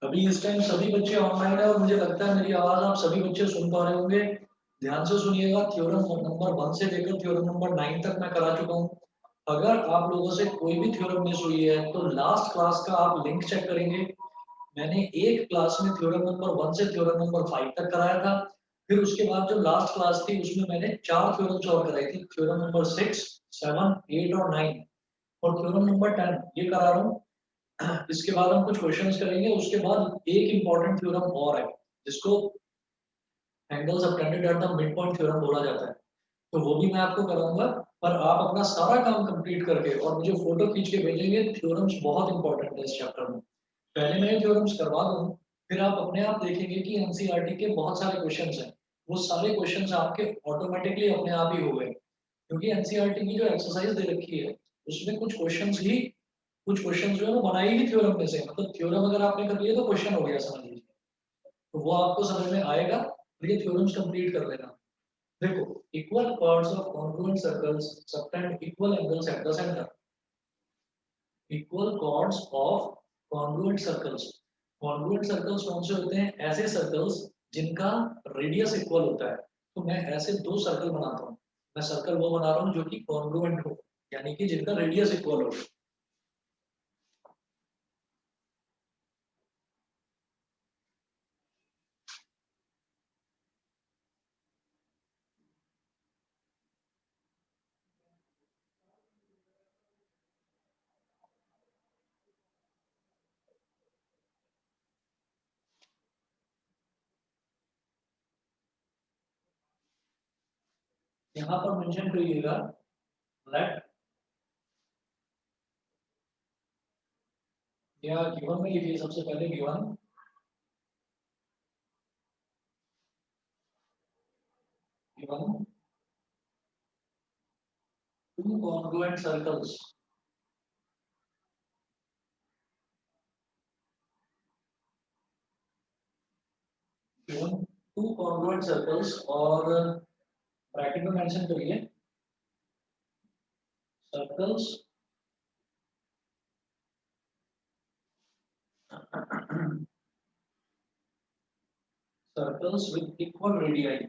अभी इस टाइम सभी बच्चे ऑनलाइन है और मुझे लगता है मेरी आवाज आप सभी बच्चे सुन पा रहे होंगे। ध्यान से सुनिएगा, थ्योरम नंबर 1 से लेकर थ्योरम नंबर 9 तक मैं करा चुका हूँ। अगर आप लोगों से कोई भी थ्योरम मिस हुई है तो लास्ट क्लास का आप लिंक चेक करेंगे। मैंने एक क्लास में थ्योरम नंबर 1 से थ्योरम नंबर 5 तक कराया था। फिर उसके बाद जो लास्ट क्लास थी उसमें मैंने 4 थ्योरम्स और कराई थी, थ्योरम नंबर 6, 7, 8 और 9। और थ्योरम नंबर 10 ये करा रहा हूँ। इसके बाद हम कुछ क्वेश्चंस करेंगे, उसके बाद एक इंपॉर्टेंट थ्योरम और है जिसको angles subtended at the mid point theorem बोला जाता है। तो वो भी मैं आपको कराऊंगा। पर आप अपना सारा काम कंप्लीट करके और मुझे फोटो खींच के भेजेंगे। थ्योरम्स बहुत इंपॉर्टेंट है इस चैप्टर में। पहले मैं ये थ्योरम्स करवा दूं, फिर आप अपने आप देखेंगे कि एनसीईआरटी के बहुत सारे क्वेश्चंस हैं। वो सारे क्वेश्चंस आपके ऑटोमेटिकली अपने आप ही हो गए, क्योंकि एनसीईआरटी की जो एक्सरसाइज दे रखी है उसमें कुछ क्वेश्चन जो है वो बनाई ही थ्योरम में से, मतलब थ्योरम अगर आपने कर लिया तो क्वेश्चन हो गया समझ लीजिए। तो वो आपको समझ में आएगा, और ये थ्योरम्स कंप्लीट कर लेना। देखो, equal chords of congruent circles subtend equal angles at the centre. Equal chords of congruent circles. Congruent circles कौन से होते हैं? ऐसे सर्कल्स जिनका रेडियस इक्वल होता है। तो मैं ऐसे दो सर्कल बनाता हूँ। मैं सर्कल वो बना रहा हूँ जो कि कॉन्ग्रुएंट हो, यानी कि जिनका रेडियस इक्वल हो। यहाँ पर मेंशन करिएगा, लेट, या गिवन में लिखिए सबसे पहले given, given two congruent circles. Given two congruent circles और ब्रैकेट में मेंशन करिए circles circles with equal radius.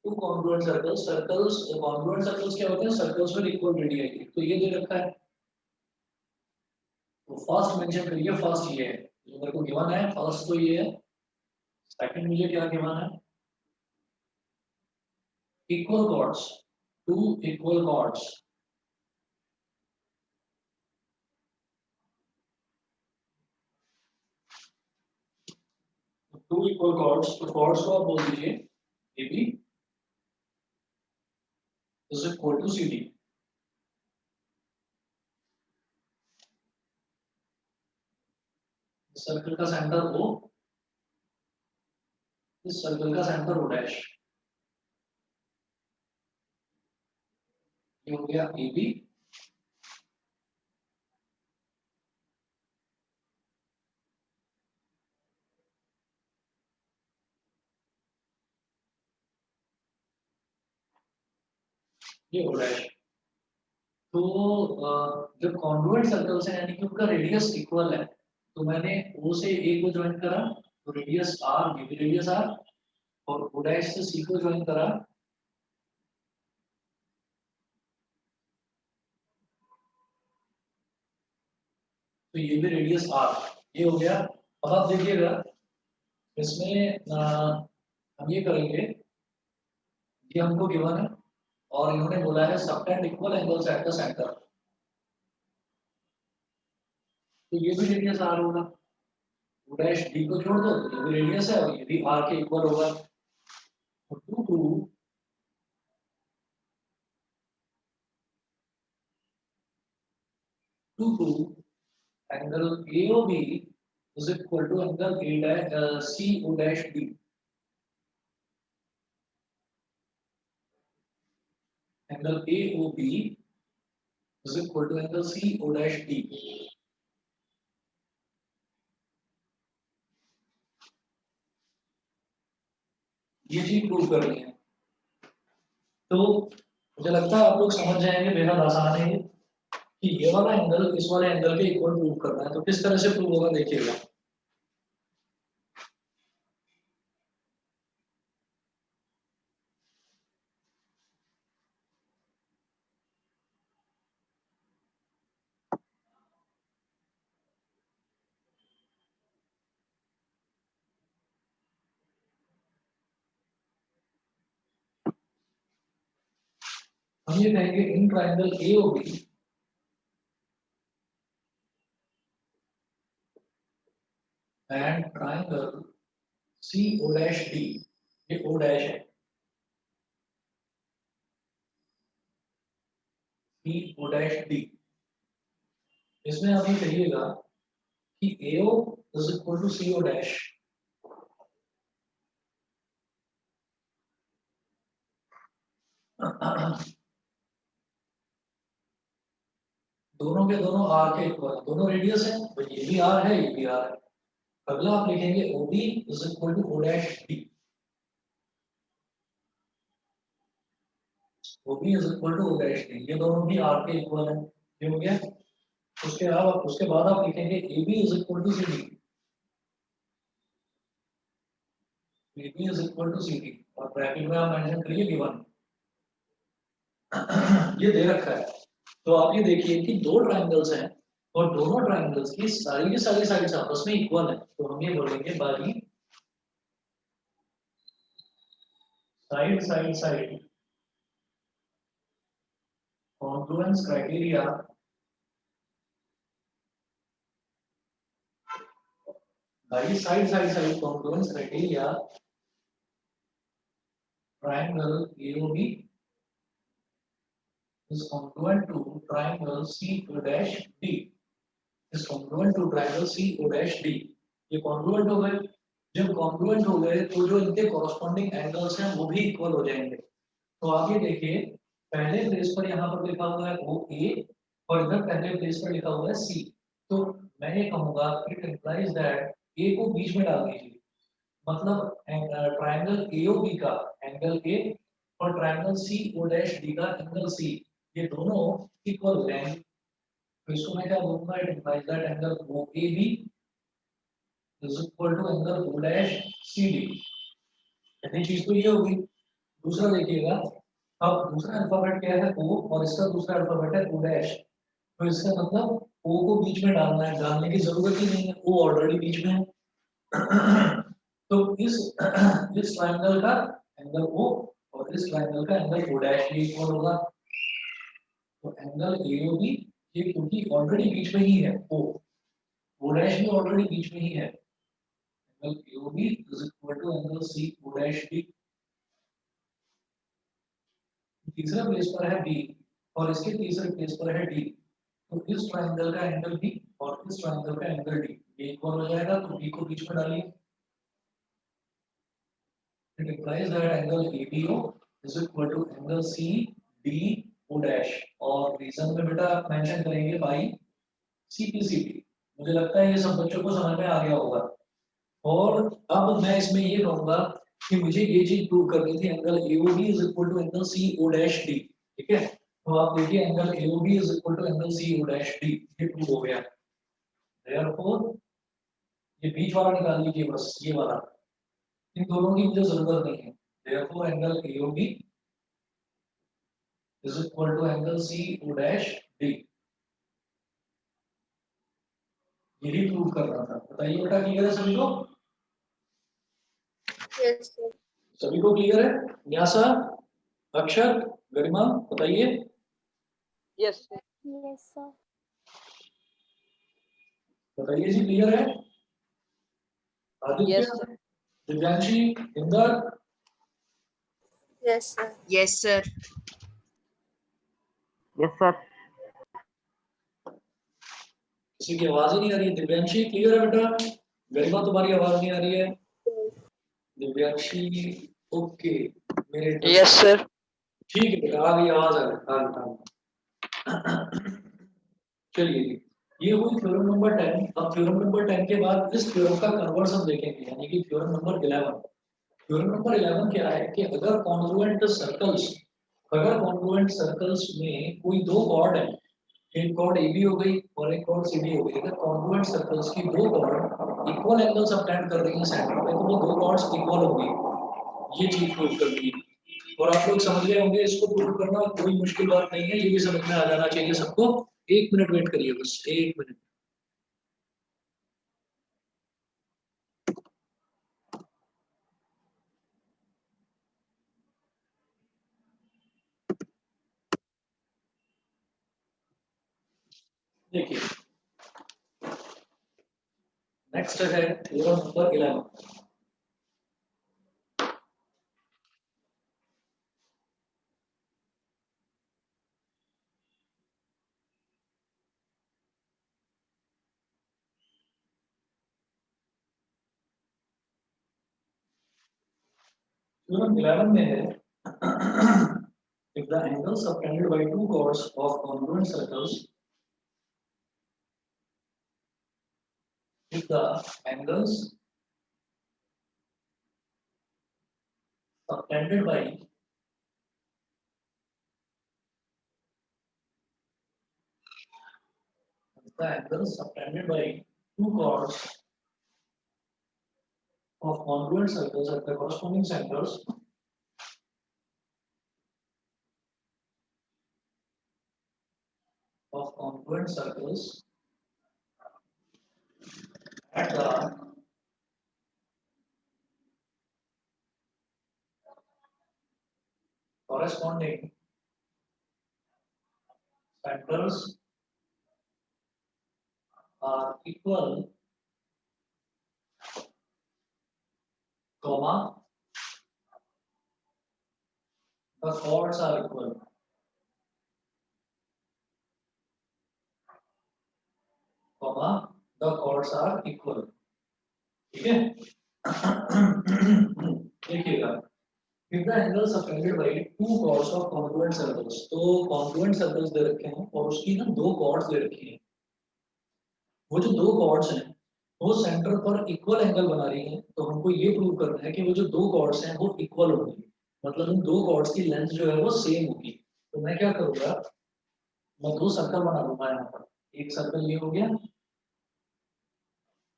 Two congruent circles, circles congruent circles क्या होते हैं? Circles with equal radius. तो ये दे रखा है, तो फर्स्ट मेंशन करिए। फर्स्ट ये है जो मेरे को गिवन है, फर्स्ट तो ये है। सेकंड मुझे क्या गिवन है? Equal chords, two equal chords, two equal chords. तो कॉर्ड्स को आप बोल दीजिए A B is equal to C D. Circle का सेंटर ओ, इस सर्कल का सेंटर ओ डैश। ये हो गया ए बी। ये ओ डैश। तो जब कॉन्ग्रुएंट सर्कल्स हैं यानी कि उनका रेडियस इक्वल है, तो मैंने ओ से ए को ज्वाइन करा तो रेडियस आर, ये भी रेडियस आर। और ओ डैश से सी को ज्वाइन करा तो ये भी रेडियस आर। ये हो गया। अब आप देखिएगा इसमें हम ये करेंगे, ये हमको गिवन है और इन्होंने बोला है subtend equal angles at the centre. तो ये भी रेडियस आर होगा। ओ डैश डी को छोड़ दो तो ये भी रेडियस है और ये भी आर के इक्वल होगा। तो two two two two angle AOB is equal to angle A dash CO dash B. Angle AOB is equal to angle CO dash D. ये चीज प्रूव करनी है। तो मुझे लगता है आप लोग समझ जाएंगे, बेहद आसान है ये। कि ये वाला एंगल इस वाले एंगल के इक्वल प्रूव करना है, तो किस तरह से प्रूव होगा देखिएगा। हम ये कहेंगे in triangle AOB and triangle CO'D, ये O डैश है, CO'D, इसमें आप ये कहिएगा कि AO is equal to CO dash. दोनों के दोनों आर के इक्वल, दोनों रेडियस है, तो ये भी आर है, ये भी आर है। अगला आप लिखेंगे OB is equal to O dash D, OB is equal to O dash D, ये दोनों भी आर के इक्वल है, ये हो गया। उसके बाद आप लिखेंगे AB is equal to CD, AB is equal to CD, और ब्रैकेट में आप मेंशन करिए B1। ये दे रखा है, तो आप ये देखिए कि दो ट्राइंगल्स हैं और दोनों ट्राइंगल्स की सारी साइड्स आपस में इक्वल है, तो हम ये बोलेंगे by side Confluence criteria by side Confluence criteria triangle AOB is congruent to triangle CO'D is congruent to triangle CO'D। ये congruent हो गए, जब congruent हो गए तो जो इनके corresponding angles हैं वो भी equal हो जाएंगे। तो आप ये देखिए, पहले प्लेस पर यहाँ पर लिखा हुआ है OA और इधर पहले प्लेस पर लिखा हुआ है C, तो मैं ये कहूँगा इट implies that A को बीच में डाल दीजिए, मतलब ट्रायंगल AOB का एंगल A और ट्रायंगल CO'D का एंगल C, ये दोनों इक्वल हो जाएंगे, तो इसको मैं क्या बोलूंगा, it implies that angle OAB is equal to angle O'CD। पहली चीज तो ये होगी। दूसरा देखिएगा, अब दूसरा अल्फाबेट क्या है O और इसका दूसरा अल्फाबेट है O', तो इसका मतलब O को बीच में डालना है, डालने की जरूरत ही नहीं है, O ऑलरेडी बीच में है। तो इस ट्रायंगल का एंगल O और इस ट्रायंगल का एंगल O' भी इक्वल होगा, तो एंगल AOB ये क्योंकि ऑलरेडी बीच में ही है, O' भी ऑलरेडी बीच में ही है, angle AOB is equal to angle CO'D। तीसरा प्लेस पर है B और इसके तीसरे प्लेस पर है D, तो इस ट्रायंगल का एंगल B और इस ट्रायंगल का एंगल D ये इक्वल हो जाएगा, तो B को बीच में डालिए, it implies that angle ABO is equal to angle CDO' और रीजन में बेटा आप मेंशन करेंगे बाई CPCD। मुझे लगता है ये सब बच्चों को समझ में आ गया होगा। और अब मैं इसमें ये कहूंगा कि मुझे ये चीज प्रूव करनी थी, angle AOB is equal to angle CO'D, ठीक है, तो आप देखिए angle AOB is equal to angle CO'D, ये प्रूव हो गया। Therefore ये बीच वाला निकाल लीजिए, बस ये वाला, इन दोनों की मुझे जरूरत नहीं है। Therefore angle AOB is equal to angle CO'D, यही प्रूव करना था। बताइए बेटा, क्लियर है सभी को? Yes sir. सभी को क्लियर है? न्यासा, अक्षर, गरिमा, बताइए। Yes sir. Yes sir. बताइए जी, क्लियर है? Aditya, Divyanshi, Inder? Yes sir. Yes sir. Yes sir. किसी की आवाज ही नहीं आ रही है। दिव्यांशी क्लियर है बेटा? गरिमा तुम्हारी आवाज नहीं आ रही है। दिव्यांशी ओके, मेरे यस सर। ठीक है बेटा, आ गई आवाज, आ गई। चलिए, ये हुई थ्योरम नंबर 10। अब थ्योरम नंबर 10 के बाद इस थ्योरम का कन्वर्स हम देखेंगे, यानी कि थ्योरम नंबर 11। थ्योरम नंबर 11 क्या है कि अगर कॉन्ग्रुएंट सर्कल्स में कोई दो कॉर्ड है, एक कॉर्ड ए बी हो गई और एक कॉर्ड सी डी हो गई। अगर कॉन्ग्रुएंट सर्कल्स की दो कॉर्ड इक्वल एंगल सबटेंड कर रही हैं सेंटर पे, तो वो दो कॉर्ड्स इक्वल होंगी। ये चीज प्रूव करनी है। और आप लोग समझ गए होंगे, इसको प्रूव करना कोई मुश्किल बात नहीं है, ये भी समझ में आ जाना चाहिए सबको। 1 मिनट वेट करिए, बस 1 मिनट। देखिए, नेक्स्ट है थ्योरम नंबर 11। थ्योरम 11 में है if the angles subtended by two chords of congruent circles, if the angles subtended by the angles subtended by two chords of congruent circles at the corresponding centers of congruent circles at the corresponding centers are equal, comma, the chords are equal, comma, the chords are equal। ठीक है। देखिएगा, if the angles subtended by two chords of congruent circles, तो congruent circles दे रखे हैं और उसकी ना दो chords दे रखी हैं। वो जो दो chords हैं वो सेंटर पर इक्वल एंगल बना रही हैं, तो हमको ये प्रूव करना है कि वो जो दो chords हैं वो इक्वल होंगी, मतलब उन दो chords की लेंथ जो है वो सेम होगी। तो मैं क्या करूँगा, मैं दो सर्कल बना लूंगा यहाँ पर। एक सर्कल ये हो गया,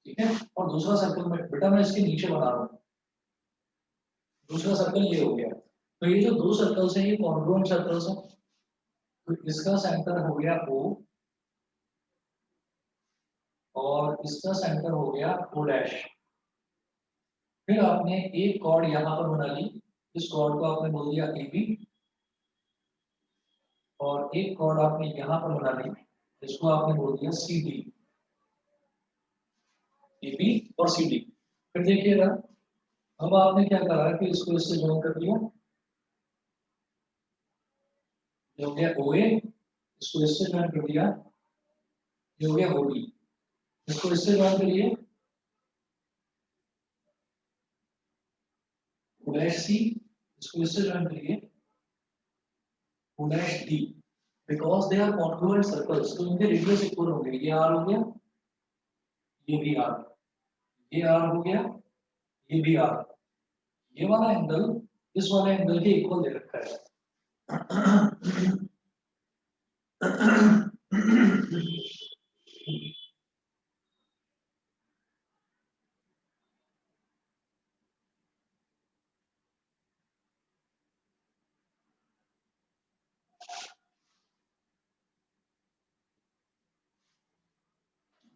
ठीक है, और दूसरा सर्कल में बेटा मैं इसके नीचे बना रहा हूँ, दूसरा सर्कल ये हो गया। तो ये जो दो सर्कल्स हैं ये कॉन्ग्रुएंट सर्कल्स हैं। तो इसका सेंटर हो गया O और इसका सेंटर हो गया O डैश। फिर आपने एक कॉर्ड यहाँ पर बना ली, इस कॉर्ड को आपने बोल दिया AB, और एक कॉर्ड आपने यहाँ पर बना ली, इसको आपने बोल दिया CD। AB और CD। फिर देखिएगा, अब आपने क्या करा कि इसको इससे ज्वाइन कर दिया, ये हो गया OA, इसको इससे ज्वाइन कर दिया, ये हो गया OB, इसको इससे ज्वाइन करिए, O डैश C, इसको इससे ज्वाइन करिए, O dash D। Because they are congruent circles, तो इनके रेडियस इक्वल होंगे। ये R हो गया, ये भी R, ये R हो गया, ये भी R। ये वाला एंगल इस वाले एंगल के इक्वल दे रखा है।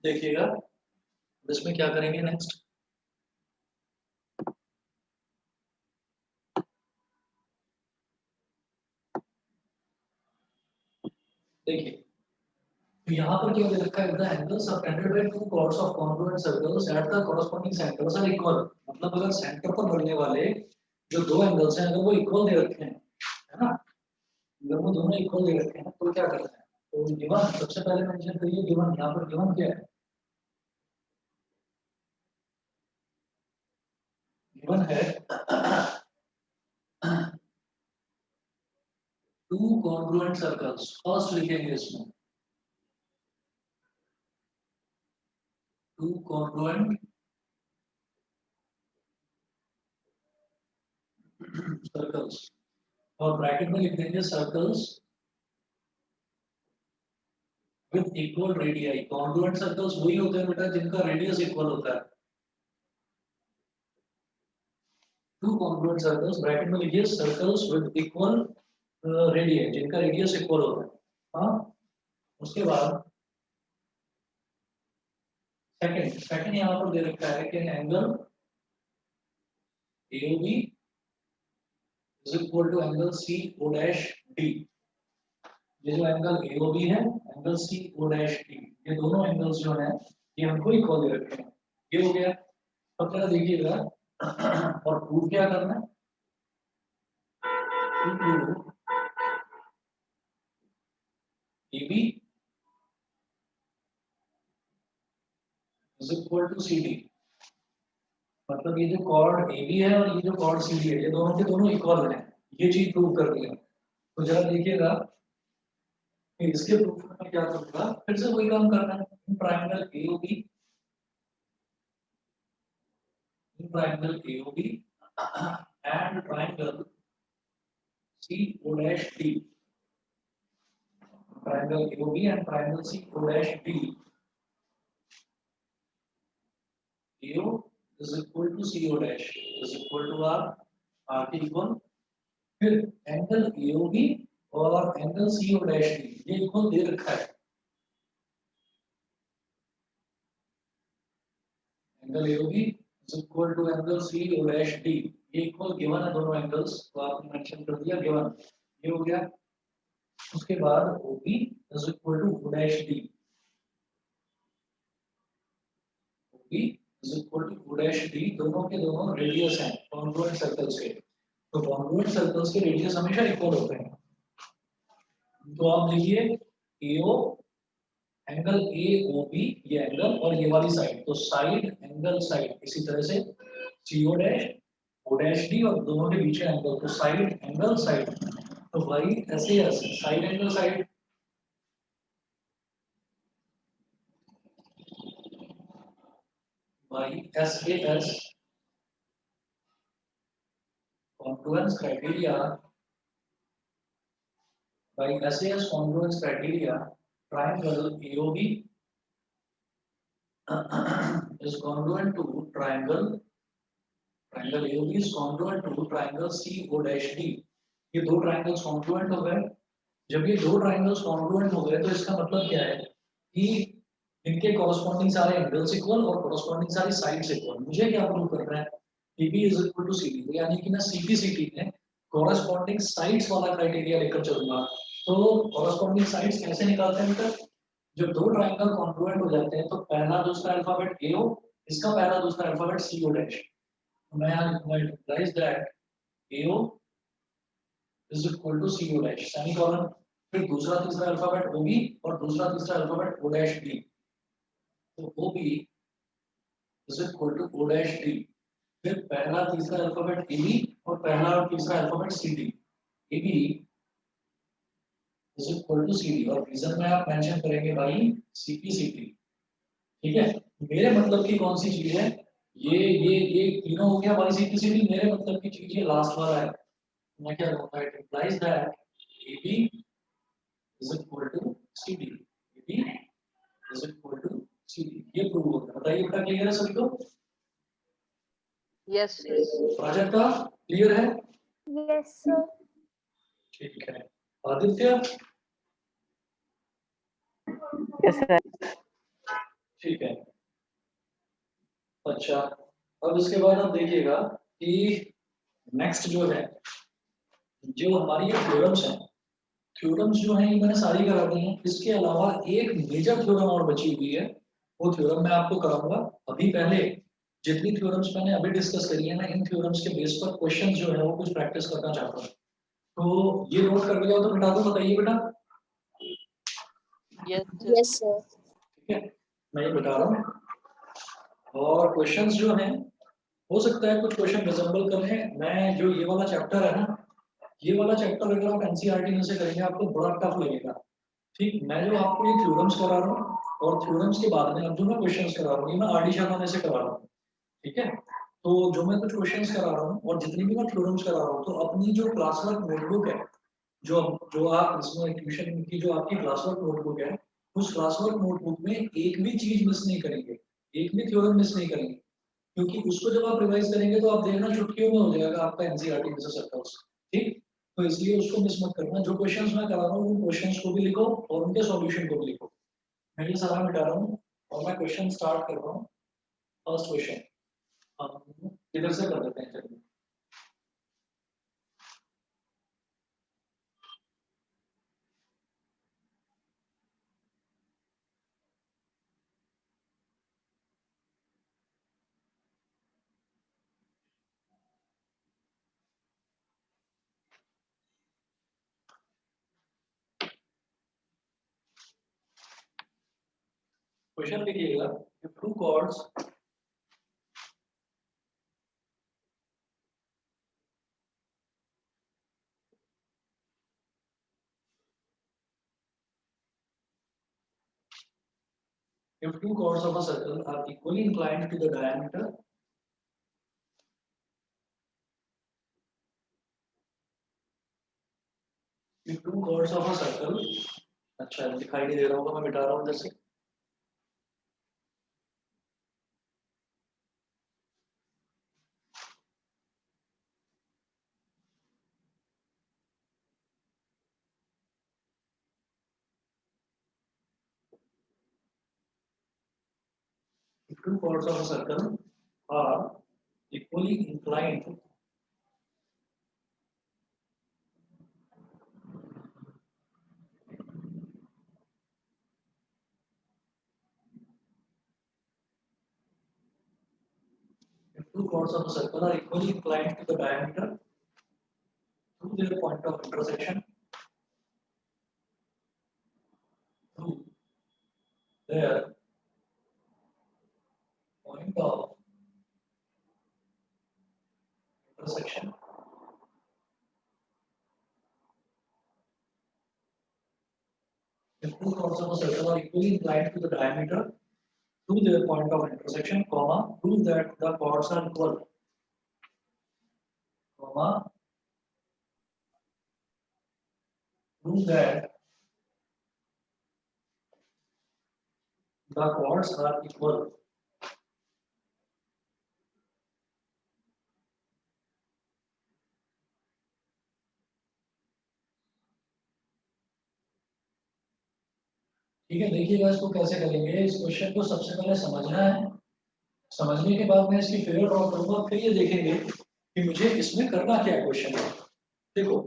देखिएगा, इसमें क्या करेंगे नेक्स्ट। देखिए, तो यहाँ पर क्या दे रखा है, the angles subtended by two chords of congruent circles at the corresponding centers are equal। मतलब अगर सेंटर पर बनने वाले जो दो एंगल्स हैं अगर वो इक्वल दे रखे हैं, है ना, अगर वो दोनों इक्वल दे रखे हैं तो क्या करना है, तो गिवन सबसे पहले मेंशन करिए, गिवन यहाँ पर गिवन क्या है, गिवन है टू कॉन्ग्रुएंट सर्कल्स। फर्स्ट लिखेंगे इसमें टू कॉन्ग्रुएंट सर्कल्स, और ब्रैकेट में लिख देंगे circles with equal radii. Congruent circles वही होते हैं बेटा जिनका रेडियस इक्वल होता है। टू कॉन्ग्रुएंट सर्कल्स, ब्रैकेट में लिखिए सर्कल्स विद इक्वल रेडियस, जिनका रेडियस इक्वल होता है। हाँ, उसके बाद सेकंड यहाँ पर दे रखा है कि angle AOB is equal to angle CO dash D। ये जो एंगल AOB है, एंगल CO डैश D, ये दोनों एंगल्स जो हैं ये हमको इक्वल दे रखे हैं। ये हो गया। अब जरा देखिएगा और प्रूव क्या करना है। AB is equal to CD, मतलब ये जो कॉर्ड AB है और ये जो कॉर्ड CD है, ये दोनों के दोनों इक्वल हैं। ये चीज प्रूव कर दी है। तो जरा देखिएगा कि इसके प्रूफ में क्या करूंगा, फिर से वही काम करना है। In triangle AOB, in triangle AOB and triangle CO dash D, triangle AOB and triangle CO dash D, AO is equal to CO dash is equal to R के इक्वल। फिर एंगल AOB और angle CO dash D ये equal दे रखा है। Angle AOB is equal to angle CO dash D, ये equal given है दोनों angles, तो आपने मेंशन कर दिया गिवन। ये हो गया। उसके बाद OB is equal to O dash D, OB is equal to O dash D, दोनों के दोनों रेडियस हैं कॉन्ग्रुएंट सर्कल्स के। तो कॉन्ग्रुएंट सर्कल्स के रेडियस हमेशा इक्वल होते हैं। तो आप देखिए AO एंगल AOB ये एंगल और ये वाली साइड, तो साइड एंगल साइड, इसी तरह से CO dash O dash D और दोनों के बीच का एंगल, तो साइड एंगल साइड, तो भाई ऐसे ऐसे साइड एंगल साइड। भाई SAS congruence criteria, by SAS congruence criteria, triangle AOB is congruent to triangle AOB is congruent to triangle CO dash D। ये दो ट्रायंगल्स कॉन्ग्रुएंट हो गए। जब ये दो ट्रायंगल्स कॉन्ग्रुएंट हो गए तो इसका मतलब क्या है कि इनके कॉरस्पॉन्डिंग सारे एंगल्स इक्वल और कॉरस्पॉन्डिंग सारी साइड्स इक्वल। मुझे क्या प्रूव करना है, PB is equal to CD, यानी कि मैं CP/CD में कॉरस्पॉन्डिंग साइड्स वाला क्राइटेरिया लेकर चलूंगा। तो कॉरस्पॉन्डिंग साइड्स कैसे निकालते हैं बेटा, जब दो ट्रायंगल कॉन्ग्रुएंट हो जाते हैं तो पहला दूसरा अल्फाबेट AO, इसका पहला दूसरा अल्फाबेट CO डैश, मैं यहां लिखूंगा implies that AO is equal to CO dash semicolon. फिर दूसरा तीसरा अल्फाबेट OB और दूसरा तीसरा अल्फाबेट O डैश D, तो OB is equal to O dash D। फिर पहला तीसरा अल्फाबेट AB और पहला और तीसरा alphabet CD, AB is equal to CD, और रीजन में आप मेंशन करेंगे भाई CP/CD। ठीक है, मेरे मतलब की कौन सी चीज है, ये तीनों हो गया भाई CP/CD, मेरे मतलब की चीज ये लास्ट वाला है। मैं क्या कहूंगा, it implies that AB is equal to CD, AB is equal to CD, ये प्रूव होता है। बताइए बेटा क्लियर है सभी को? Yes, sir. प्राजक्त का क्लियर है? Yes, sir. ठीक है, आदित्य? Yes, sir. ठीक है। अच्छा, अब इसके बाद आप देखिएगा कि नेक्स्ट जो है, जो हमारी ये थ्योरम्स हैं, थ्योरम्स जो हैं ये मैंने सारी करा दी हैं। इसके अलावा एक मेजर थ्योरम और बची हुई है, वो थ्योरम मैं आपको कराऊंगा। अभी पहले जितनी थ्योरम्स मैंने अभी डिस्कस करी है ना, इन थ्योरम्स के बेस पर क्वेश्चन जो है वो कुछ प्रैक्टिस करना चाहता हूँ। तो ये नोट कर लिया तो बिठा दो, बताइए बेटा। Yes, sir. Yes, sir. ठीक है, मैं ये बता रहा हूँ। और क्वेश्चंस जो हैं, हो सकता है कुछ क्वेश्चन रिजेंबल करें। मैं जो ये वाला चैप्टर है ना, ये वाला चैप्टर अगर आप एनसीईआरटी में से करेंगे आपको बड़ा टफ लगेगा। ठीक, मैं जो आपको ये थ्योरम्स करा रहा हूँ और थ्योरम्स के बाद में अब जो मैं क्वेश्चंस करा रहा हूँ ये मैं आर डी शर्मा में से करा रहा हूँ। ठीक है, तो जो मैं कुछ क्वेश्चंस करा रहा हूँ और जितनी भी मैं थ्योरम्स करा रहा हूँ, तो अपनी जो क्लास वर्क नोटबुक है, जो आप इसमें ट्यूशन की जो आपकी क्लास वर्क नोटबुक है, उस क्लासवर्क नोटबुक में एक भी चीज मिस नहीं करेंगे, एक भी थ्योरम मिस नहीं करेंगे, क्योंकि उसको जब आप रिवाइज करेंगे तो आप देखना चुटकियों में हो जाएगा आपका एनसीईआरटी में से सर्कल्स। ठीक, तो इसलिए उसको मिस मत करना। जो क्वेश्चंस मैं करा रहा हूँ उन क्वेश्चंस को भी लिखो और उनके सॉल्यूशन को भी लिखो। मैं ये सलाह मिटा रहा हूँ और मैं क्वेश्चन स्टार्ट कर रहा हूँ। फर्स्ट क्वेश्चन इधर से कर देते हैं, चलिए। क्वेश्चन लिखिएगा, two chords if two chords of a circle are equally inclined to the diameter, if two chords of a circle, अच्छा दिखाई नहीं दे रहा होगा, मैं मिटा रहा हूँ इधर से। If two chords of a circle are equally inclined if two chords of a circle are equally inclined to the diameter through their point of intersection, through their point of intersection, if two chords of a circle are equally inclined to the diameter through their point of intersection, comma, prove that the chords are equal, comma, prove that the chords are equal. ठीक है, देखिएगा इसको कैसे करेंगे। इस question को सबसे पहले समझना है, समझने के बाद मैं इसकी फिगर ड्रॉ करूंगा, फिर ये देखेंगे कि मुझे इसमें करना क्या है क्वेश्चन में। देखो,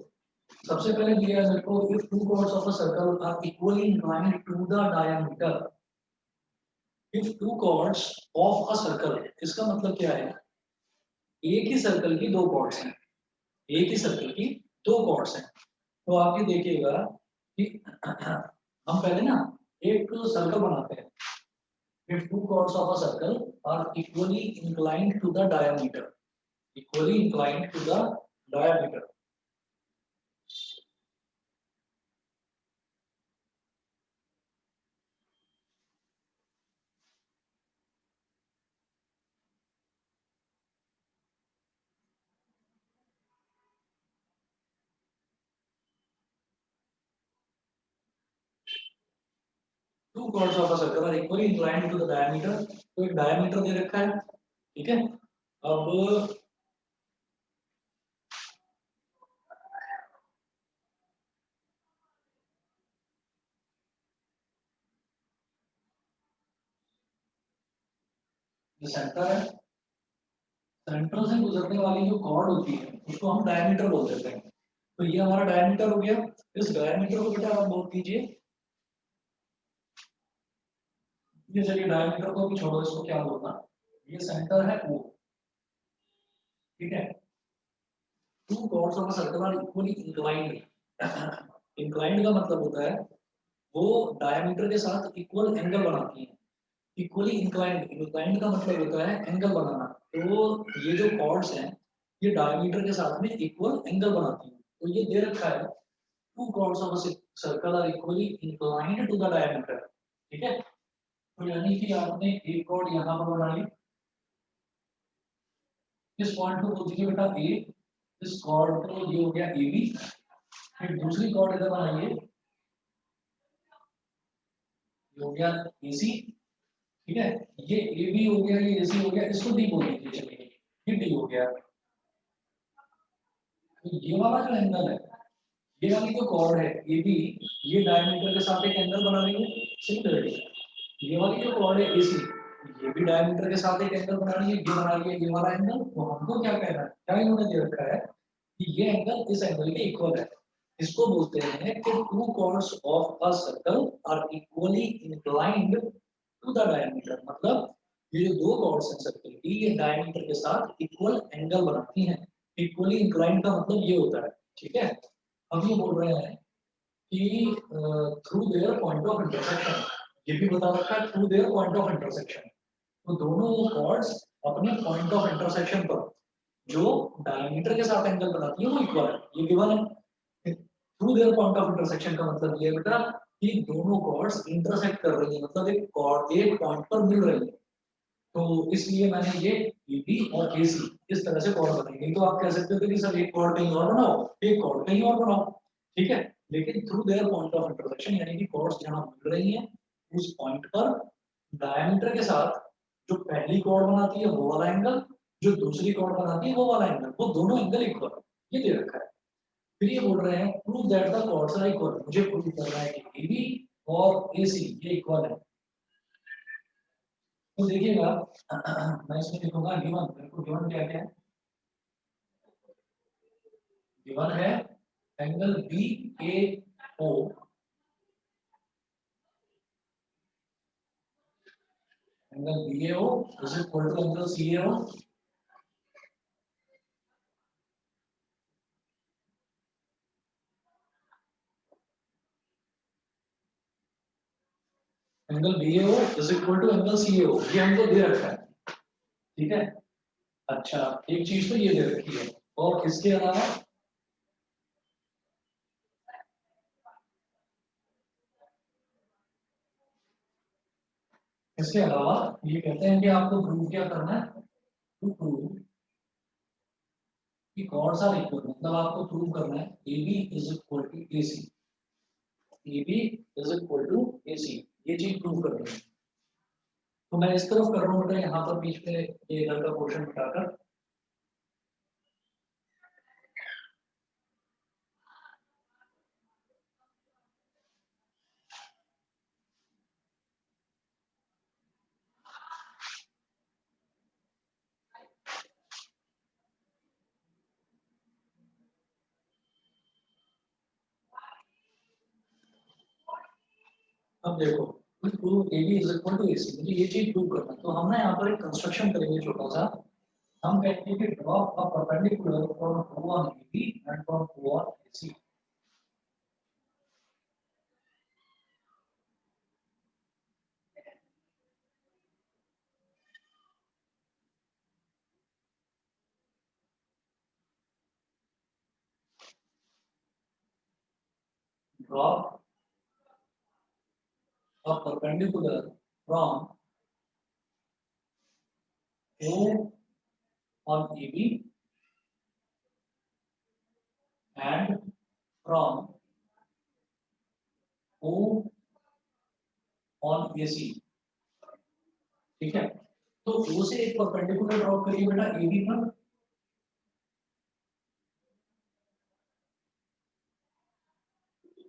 सबसे पहले दिया है मेरे को, if two chords of a circle are equally inclined to the diameter, if two chords of a circle, इसका मतलब क्या है, एक ही सर्कल की दो कॉर्ड्स हैं, एक ही सर्कल की दो कॉर्ड्स हैं। तो आप ये देखिएगा कि हम पहले ना एक सर्कल बनाते हैं। If two chords of a circle are equally inclined to the diameter, equally inclined to the diameter. Two chords of a circle are equally inclined to the diameter. तो एक diameter दे रखा है, ठीक है। अब ये सेंटर है, सेंटर से गुजरने वाली जो कॉर्ड होती है उसको हम डायमीटर बोल देते हैं। तो ये हमारा डायमीटर हो गया। इस डायमीटर को बेटा आप बोल दीजिए, ये चलिए डायमीटर को भी छोड़ो, इसको क्या बोलना, ये सेंटर है O, ठीक है। Two chords of a circle are equally inclined, inclined का मतलब होता है वो डायमीटर के साथ इक्वल एंगल बनाती है। इक्वली इंक्लाइंड, इंक्लाइंड का मतलब होता है एंगल बनाना। तो ये जो कॉर्ड्स हैं ये डायमीटर के साथ में इक्वल एंगल बनाती हैं। तो ये दे रखा है, two chords of a circle are equally inclined to the diameter, ठीक है। तो यानी कि आपने एक कॉर्ड यहाँ पर बना ली, इस पॉइंट को बोल दीजिए बेटा ए, इस कॉर्ड को ये हो गया ए बी, फिर दूसरी कॉर्ड इधर बनाइए, ये हो गया AC, ठीक है, ये AB हो गया, ये AC हो गया, इसको D बोल दीजिए, चलिए ये D हो गया। तो ये वाला जो एंगल है, ये वाली जो कॉर्ड है AB, ये डायमीटर के साथ एक एंगल बना रही है, सिमिलरली ये वाली जो कॉर्ड है AC, ये भी डायमीटर के साथ एक एंगल बना रही है, ये बना रही है ये वाला एंगल। तो हमको क्या कहना है, क्या इन्होंने दे रखा है कि ये एंगल इस एंगल के इक्वल है। इसको बोलते हैं कि two chords of a circle are equally inclined to the diameter. मतलब ये जो दो कॉर्ड्स हैं सर्कल की, ये डायमीटर के साथ इक्वल एंगल बनाती हैं। इक्वली इंक्लाइंड का मतलब ये होता है, ठीक है। अब ये बोल रहे हैं कि through their point of intersection, ये भी बता रखा है through their point of intersection. तो दोनों कॉर्ड्स अपने पॉइंट ऑफ इंटरसेक्शन पर जो डायमीटर के साथ एंगल बनाती है वो इक्वल है, ये गिवन है। Through their point of intersection का मतलब ये है बेटा कि दोनों कॉर्ड्स इंटरसेक्ट कर रही है, मतलब एक कॉर्ड एक पॉइंट पर मिल रही है। तो इसलिए मैंने ये AB और AC इस तरह से कॉर्ड बनाई। नहीं तो आप कह सकते थे कि सर एक कॉर्ड कहीं और बनाओ, एक कॉर्ड कहीं और बनाओ, ठीक है। लेकिन through their point of intersection यानी कि कॉर्ड्स जहां मिल रही हैं उस पॉइंट पर डायमीटर के साथ जो पहली कॉर्ड बनाती है वो वाला एंगल, जो दूसरी कॉर्ड बनाती है वो वाला एंगल, वो दोनों एंगल इक्वल है, ये दे रखा है। फिर ये बोल रहे हैं prove that the chords are equal. मुझे प्रूव करना है कि AB और AC ये इक्वल है। तो देखिएगा मैं इसमें लिखूंगा गिवन, बिल्कुल गिवन क्या क्या है, गिवन है angle BAO, angle BAO is equal to angle CAO। Angle BAO is equal to angle CAO, ये हमको दे रखा है, ठीक है। अच्छा एक चीज तो ये दे रखी है, और इसके अलावा ये कहते हैं कि आपको प्रूव क्या करना है, टू प्रूव कि कॉर्ड्स आर इक्वल। मतलब आपको प्रूव करना है AB is equal to AC, AB is equal to AC, ये चीज प्रूव करनी है। तो मैं इस तरफ कर रहा हूँ बेटा, यहाँ पर बीच में ये इधर का पोर्शन हटाकर। अब देखो prove AB is equal to AC, मुझे ये चीज प्रूव करना है। तो हम ना यहाँ पर एक कंस्ट्रक्शन करेंगे छोटा सा। हम कहते हैं कि draw a perpendicular from O on AB and from O on AC। Draw a perpendicular from O on AB and from O on AC, ठीक है। तो O से एक परपेंडिकुलर ड्रॉ करिए बेटा AB पर,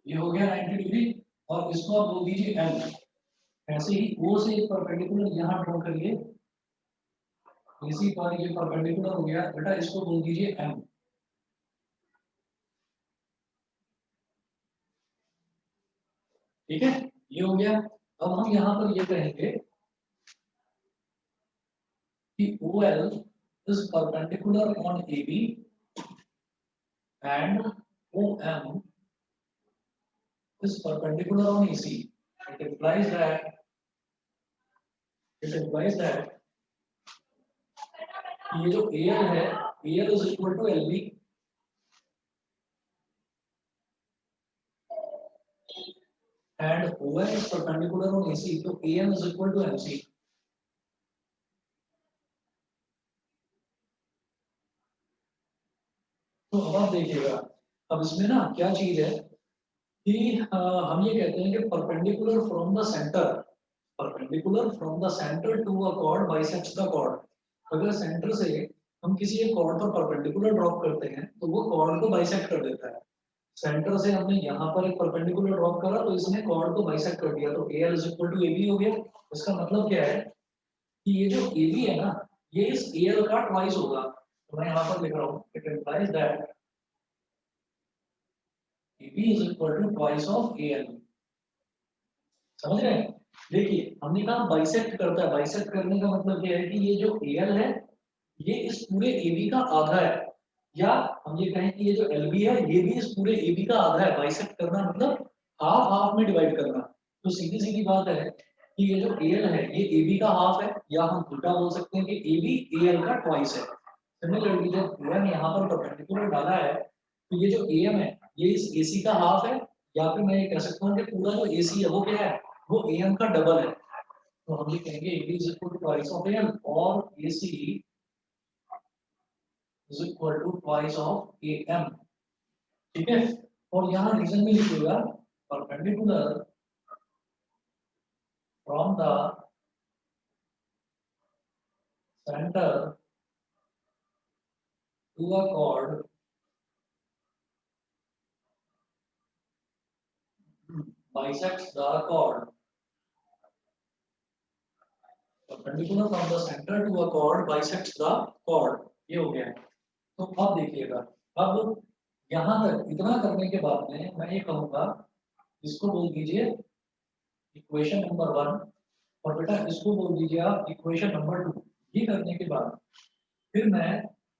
ये हो गया 90 डिग्री, और इसको आप बोल दीजिए M। ऐसे ही O से एक परपेंडिकुलर यहाँ ड्रॉ करिए, AC पर ये परपेंडिकुलर हो गया बेटा, इसको बोल दीजिए M, ठीक है। ये हो गया। अब हम यहाँ पर ये कहेंगे कि OL is perpendicular on AB and OM is perpendicular on AC. It implies that ये जो AL है, AL is equal to LB and OM is perpendicular on AC, तो AM is equal to MC। तो अब आप देखिएगा, अब इसमें ना क्या चीज है कि हम ये कहते हैं कि perpendicular from the centre, perpendicular from the centre to a chord bisects the chord. अगर सेंटर से हम किसी एक कॉर्ड पर परपेंडिकुलर ड्रॉप करते हैं तो वो कॉर्ड को बाइसेक्ट कर देता है। सेंटर से हमने यहाँ पर एक परपेंडिकुलर ड्रॉप करा तो इसने कॉर्ड को बाइसेक्ट कर दिया, तो AL is equal to AB हो गया। इसका मतलब क्या है कि ये जो AB है ना, ये इस AL का ट्वाइस होगा। तो मैं यहाँ पर लिख रहा हूँ, it implies that AB is equal to twice of AL। समझ रहे हैं? देखिए हमने कहा बाइसेक्ट करता है, बाइसेक्ट करने का मतलब क्या है कि ये जो AL है ये इस पूरे AB का आधा है, या हम ये कहें कि ये जो LB है ये भी इस पूरे AB का आधा है। बाइसेक्ट करना मतलब हाफ हाफ में डिवाइड करना। तो सीधी सीधी बात है कि ये जो AL है ये AB का हाफ है, या हम उल्टा बोल सकते हैं कि AB AL का ट्वाइस है। सिमिलरली जब AM यहाँ पर परपेंडिकुलर डाला है तो ये जो AM है ये इस AC का हाफ है, या फिर मैं ये कह सकता हूँ कि पूरा जो AC है वो क्या है, वो AM का डबल है। तो हम ये कहेंगे AB is equal to twice of AM, और AC is equal to twice of AM। ठीक है, और यहाँ रीजन में लिखिएगा perpendicular from the centre to a chord bisects the chord, perpendicular from the center to a chord bisects the chord। ये हो गया। तो अब देखिएगा, अब यहाँ तक इतना करने के बाद में मैं ये कहूँगा, इसको बोल दीजिए इक्वेशन नंबर 1, और बेटा इसको बोल दीजिए आप इक्वेशन नंबर 2। ये करने के बाद फिर मैं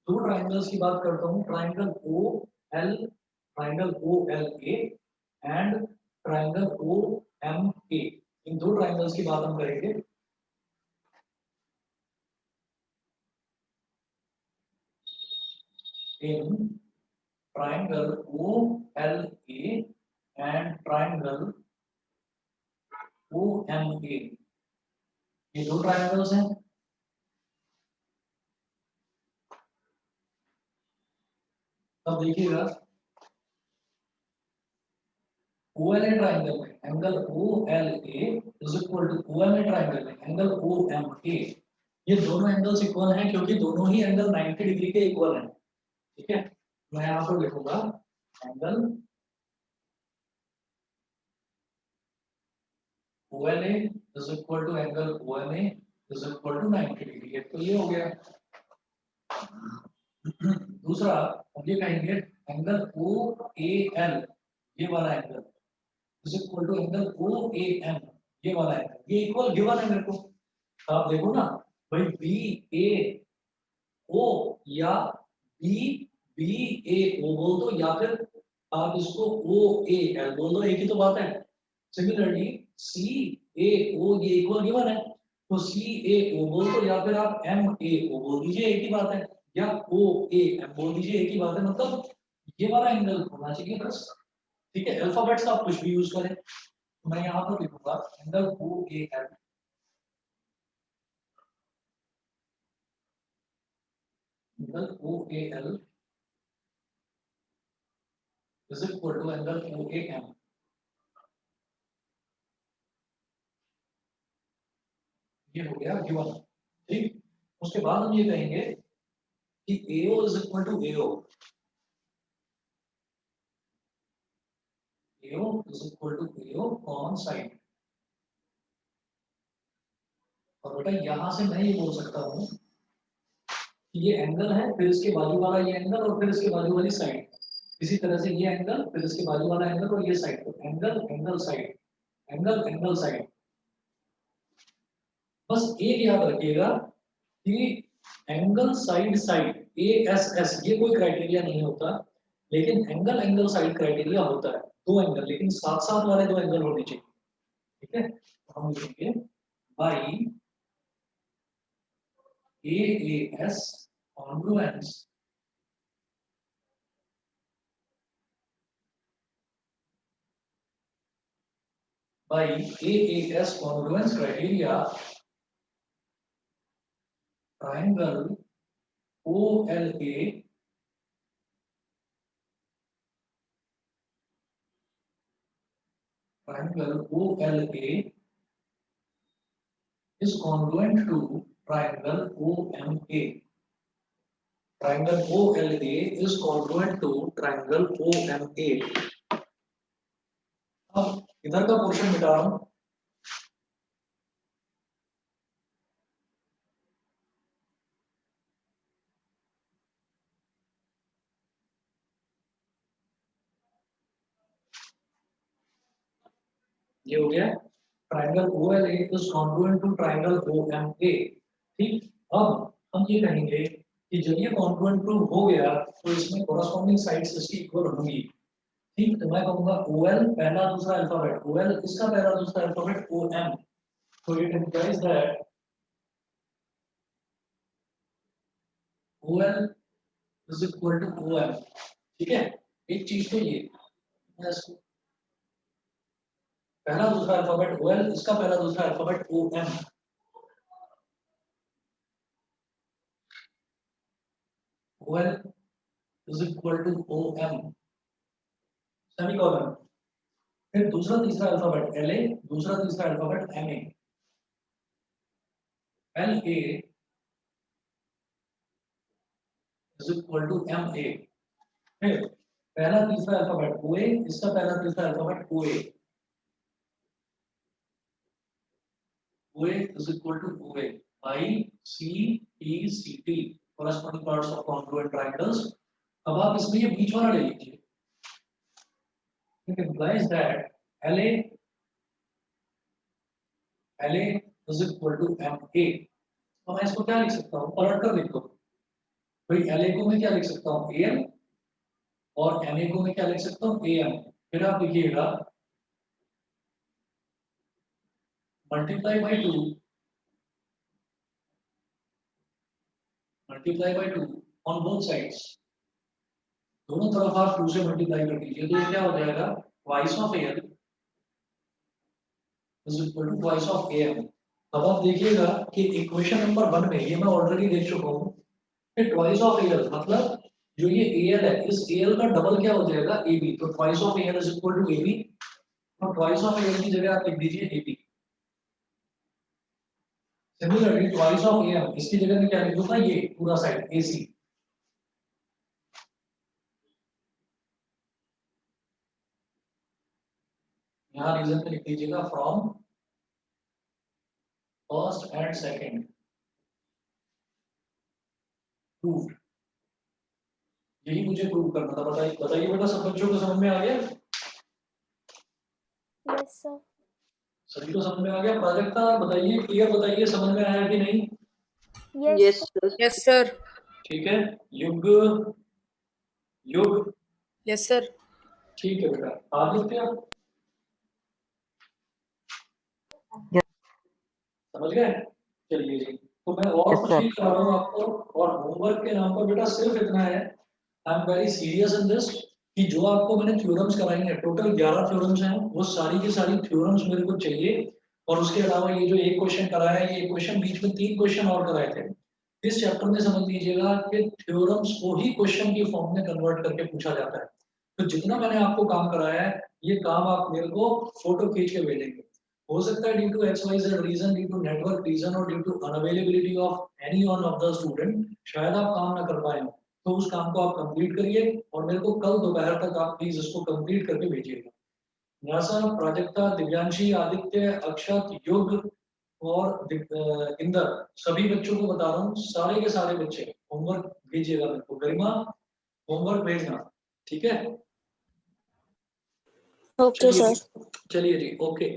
दो ट्राइंगल्स की बात करता हूँ, triangle O L, triangle O L A and triangle O M A. इन दो ट्राइंगल्स की बात हम करेंगे। इन triangle O L A and triangle O M A, ये दो ट्राइंगल्स हैं। अब देखिएगा OLA ट्रायंगल में angle OLA is equal to OMA triangle में एंगल OMA। ये दोनों एंगल्स इक्वल हैं क्योंकि दोनों ही एंगल 90 डिग्री के इक्वल हैं। ठीक है, मैं यहाँ पर लिखूंगा angle OLA is equal to angle OMA is equal to 90 degree. तो ये हो गया। दूसरा हम ये कहेंगे एंगल OAL, ये वाला angle is equal to angle OAM, ये वाला एंगल। ये इक्वल गिवन है मेरे को। तो आप देखो ना भाई, BAO या BBAO बोल दो, या फिर आप इसको OAL बोल दो, एक ही तो बात है। सिमिलरली CAO ये इक्वल गिवन है, तो CAO बोल दो, या फिर आप MAO बोल दीजिए, एक ही बात है, या OAM बोल दीजिए, एक ही बात है। मतलब ये वाला एंगल होना चाहिए बस। ठीक है, अल्फाबेट्स आप कुछ भी यूज करें। तो मैं यहाँ पर लिखूंगा angle OAL, angle OAL is equal to angle OAM। ये हो गया गिवन। ठीक, उसके बाद हम ये कहेंगे कि AO is equal to AO, AO is equal to AO common side. और बेटा यहाँ से मैं ये बोल सकता हूँ कि ये एंगल है, फिर इसके बाजू वाला ये एंगल, और फिर इसके बाजू वाली साइड। इसी तरह से ये एंगल, फिर इसके बाजू वाला एंगल, और ये साइड। तो angle angle side, angle angle side. बस एक याद रखिएगा कि एंगल साइड साइड ASS ये कोई क्राइटेरिया नहीं होता, लेकिन एंगल एंगल साइड क्राइटेरिया होता है। दो एंगल, लेकिन साथ साथ वाले दो एंगल होने चाहिए। ठीक है, तो हम लिखेंगे by AAS congruence by AAS congruence criteria, triangle OLA triangle OLA is congruent to triangle OMA. Triangle OLA is congruent to triangle OMA. अब इधर का पोर्शन मिटा रहा हूं, ये हो गया triangle OLA is congruent to triangle OMA। ठीक, अब हम ये कहेंगे कि जब ये कॉन्ग्रुएंट प्रूव हो गया तो इसमें कोरस्पॉन्डिंग साइड्स इसकी इक्वल होंगी। ठीक, तो मैं कहूंगा OL पहला दूसरा अल्फाबेट, OL इसका पहला दूसरा alphabet OM, so it implies that OL is equal to OM। ठीक है, एक चीज तो ये पहला दूसरा अल्फाबेट OL, इसका पहला दूसरा alphabet OM। OL is equal to OM semicolon. फिर दूसरा तीसरा अल्फाबेट LA, दूसरा तीसरा alphabet MA। LA is equal to MA। फिर पहला तीसरा अल्फाबेट OA, इसका पहला तीसरा alphabet OA। OA is equal to OA। I C E C T corresponding parts of congruent triangles। अब आप इसमें ये बीच वाला ले लीजिए। It implies that LA is equal to MA। तो मैं इसको क्या लिख सकता हूँ, पलट कर लिख दो भाई। LA को मैं क्या लिख सकता हूँ AM, और MA को मैं क्या लिख सकता हूँ AM। फिर आप लिखिएगा multiply by 2 on both sides. दोनों तरफ आप 2 से मल्टीप्लाई कर दीजिए तो ये क्या हो जाएगा, twice of AL is equal to twice of AM। अब आप देखिएगा कि इक्वेशन नंबर 1 में ये मैं ऑलरेडी देख चुका हूँ कि ट्वाइस ऑफ AL मतलब जो ये AL है, इस AL का डबल क्या हो जाएगा AB। तो twice of AL is equal to AB, और ट्वाइस ऑफ AL की जगह आप लिख दीजिए AB। Similarly twice of AM इसकी जगह में क्या लिख दूंगा, ये पूरा साइड AC। यहाँ रीजन में लिख दीजिएगा from first and second prove. यही मुझे प्रूव करना था। बताइए बताइए बेटा, सब बच्चों को समझ में आ गया? Yes, sir. सभी को समझ में आ गया? प्राजक्ता बताइए, क्लियर बताइए, समझ में आया कि नहीं? Yes, sir. Yes, sir. ठीक है, युग युग Yes, sir. ठीक है बेटा। आदित्य समझ गए? चलिए जी, तो मैं और Yes, कुछ sir. नहीं करा रहा हूँ आपको, और होमवर्क के नाम पर बेटा सिर्फ इतना है, I am very serious in this, कि जो आपको मैंने थ्योरम्स कराई हैं, टोटल 11 थ्योरम्स हैं, वो सारी की सारी थ्योरम्स मेरे को चाहिए। और उसके अलावा ये जो एक क्वेश्चन कराया है, ये क्वेश्चन बीच में 3 क्वेश्चन और कराए थे। इस चैप्टर में समझ लीजिएगा कि थ्योरम्स को ही क्वेश्चन की फॉर्म में कन्वर्ट करके पूछा जाता है। तो जितना मैंने आपको काम कराया है, ये काम आप मेरे को फोटो खींच के भेजेंगे। हो सकता है due to XYZ reason, due to network reason, और due to unavailability of any one of the student शायद आप काम ना कर पाए हो। तो उस काम को आप कंप्लीट करिए और मेरे को कल दोपहर तक आप प्लीज इसको कंप्लीट करके भेजिएगा। न्यासा, प्राजक्ता, दिव्यांशी, आदित्य, अक्षत, युग और इंदर, सभी बच्चों को बता रहा हूँ, सारे के सारे बच्चे होमवर्क भेजिएगा मेरे को। गरिमा, होमवर्क भेजना, ठीक है? Okay, sir. चलिए जी, ओके।